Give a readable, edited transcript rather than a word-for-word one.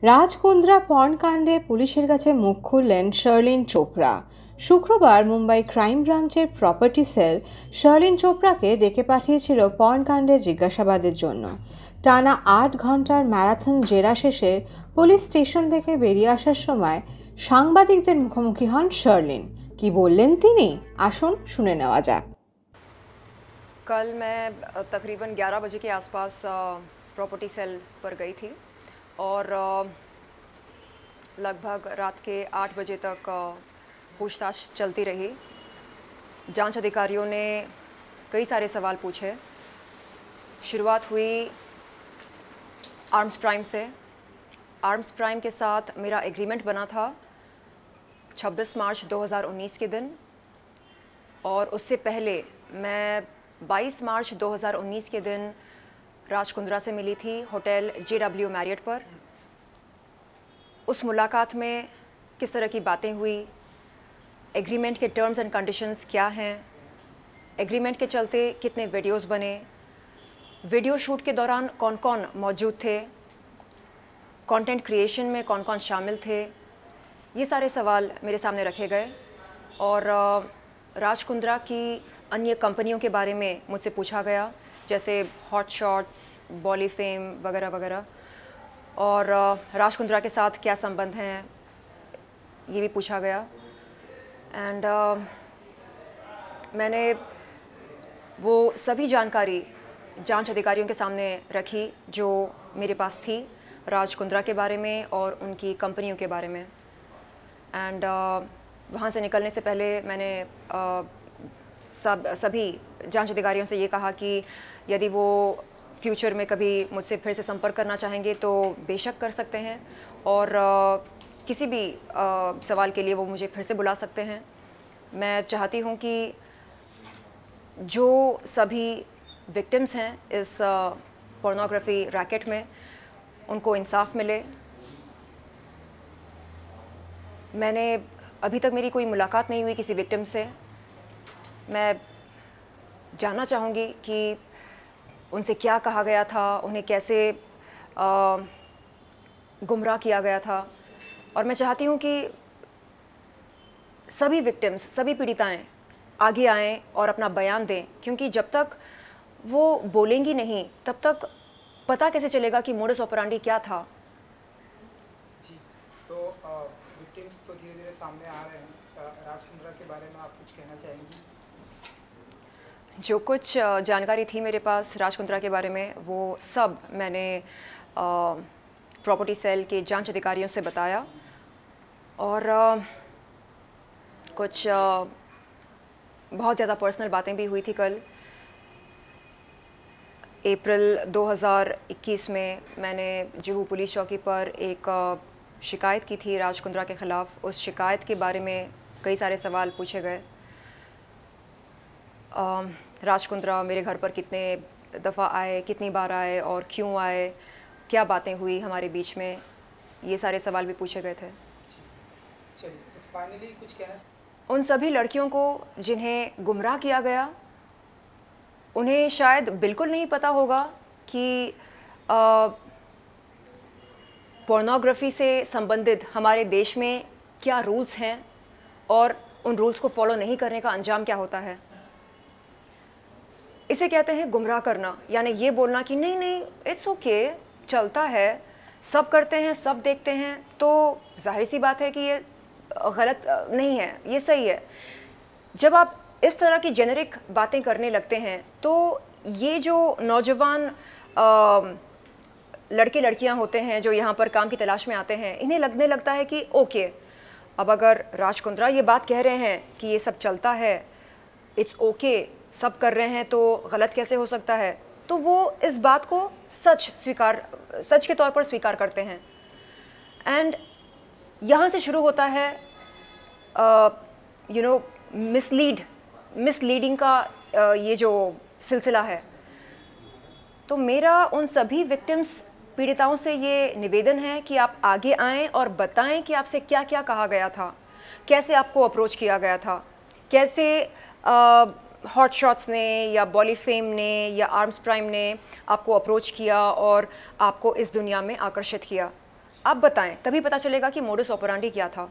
রাজকুন্দ্রা পর্নকাণ্ডে পুলিশের কাছে মুখ খুললেন শার্লিন চোপড়া। শুক্রবার মুম্বাই ক্রাইম ব্রাঞ্চের প্রপার্টি সেল শার্লিন চোপড়াকে ডেকে পাঠিয়েছিল পর্নকাণ্ডে জিজ্ঞাসাবাদের জন্য। টানা ৮ ঘন্টার ম্যারাথন জেরা শেষে পুলিশ স্টেশন থেকে বেরিয়ে আসার সময় সাংবাদিকদের মুখোমুখি হন শার্লিন। কি বললেন তিনি, আসুন শুনে নেওয়া যাক। कल मैं तकरीबन 11 बजे के आसपास प्रॉपर्टी सेल पर गई थी और लगभग रात के 8 बजे तक पूछताछ चलती रही। जांच अधिकारियों ने कई सारे सवाल पूछे। शुरुआत हुई आर्म्स प्राइम से। आर्म्स प्राइम के साथ मेरा एग्रीमेंट बना था 26 मार्च 2019 के दिन, और उससे पहले मैं 22 मार्च 2019 के दिन राजकुंद्रा से मिली थी होटल JW मैरियट पर। उस मुलाकात में किस तरह की बातें हुई, एग्रीमेंट के टर्म्स एंड कंडीशंस क्या हैं, एग्रीमेंट के चलते कितने वीडियोस बने, वीडियो शूट के दौरान कौन कौन मौजूद थे, कंटेंट क्रिएशन में कौन कौन शामिल थे, ये सारे सवाल मेरे सामने रखे गए। और राजकुंद्रा की अन्य कंपनियों के बारे में मुझसे पूछा गया, जैसे हॉट शॉट्स, बॉली फेम वगैरह वगैरह, और राजकुंद्रा के साथ क्या संबंध हैं ये भी पूछा गया। एंड मैंने वो सभी जानकारी जांच अधिकारियों के सामने रखी जो मेरे पास थी राजकुंद्रा के बारे में और उनकी कंपनियों के बारे में। एंड वहाँ से निकलने से पहले मैंने सभी जांच अधिकारियों से ये कहा कि यदि वो फ्यूचर में कभी मुझसे फिर से संपर्क करना चाहेंगे तो बेशक कर सकते हैं, और किसी भी सवाल के लिए वो मुझे फिर से बुला सकते हैं। मैं चाहती हूँ कि जो सभी विक्टिम्स हैं इस पोर्नोग्राफी रैकेट में, उनको इंसाफ मिले। मैंने अभी तक मेरी कोई मुलाकात नहीं हुई किसी विक्टिम से। मैं जानना चाहूँगी कि उनसे क्या कहा गया था, उन्हें कैसे गुमराह किया गया था, और मैं चाहती हूँ कि सभी विक्टिम्स, सभी पीड़िताएं आगे आएँ और अपना बयान दें, क्योंकि जब तक वो बोलेंगी नहीं तब तक पता कैसे चलेगा कि मोडस ऑपरेंडी क्या था। जी, तो विक्टिम्स तो धीरे धीरे सामने आ रहे हैं। राजकुंद्रा के बारे में आप कुछ कहना चाहेंगी? जो कुछ जानकारी थी मेरे पास राजकुंद्रा के बारे में, वो सब मैंने प्रॉपर्टी सेल के जांच अधिकारियों से बताया, और कुछ बहुत ज़्यादा पर्सनल बातें भी हुई थी। कल अप्रैल 2021 में मैंने जुहू पुलिस चौकी पर एक शिकायत की थी राजकुंद्रा के ख़िलाफ़। उस शिकायत के बारे में कई सारे सवाल पूछे गए। राजकुंद्रा मेरे घर पर कितने दफ़ा आए, कितनी बार आए और क्यों आए, क्या बातें हुई हमारे बीच में, ये सारे सवाल भी पूछे गए थे। चलिए, तो फाइनली कुछ कहना। उन सभी लड़कियों को जिन्हें गुमराह किया गया, उन्हें शायद बिल्कुल नहीं पता होगा कि पोर्नोग्राफी से संबंधित हमारे देश में क्या रूल्स हैं और उन रूल्स को फॉलो नहीं करने का अंजाम क्या होता है। इसे कहते हैं गुमराह करना, यानी ये बोलना कि नहीं नहीं इट्स ओके, चलता है, सब करते हैं, सब देखते हैं, तो जाहिर सी बात है कि ये गलत नहीं है, ये सही है। जब आप इस तरह की जेनेरिक बातें करने लगते हैं तो ये जो नौजवान लड़के लड़कियां होते हैं जो यहाँ पर काम की तलाश में आते हैं, इन्हें लगने लगता है कि ओके, अब अगर राजकुंद्रा ये बात कह रहे हैं कि ये सब चलता है, इट्स ओके, सब कर रहे हैं, तो गलत कैसे हो सकता है। तो वो इस बात को सच के तौर पर स्वीकार करते हैं। एंड यहाँ से शुरू होता है मिसलीडिंग का ये जो सिलसिला है। तो मेरा उन सभी विक्टिम्स, पीड़िताओं से ये निवेदन है कि आप आगे आएं और बताएं कि आपसे क्या क्या कहा गया था, कैसे आपको अप्रोच किया गया था, कैसे हॉट शॉट्स ने या बॉली फेम ने या आर्म्स प्राइम ने आपको अप्रोच किया और आपको इस दुनिया में आकर्षित किया। आप बताएं, तभी पता चलेगा कि मोडस ऑपरेंडी क्या था।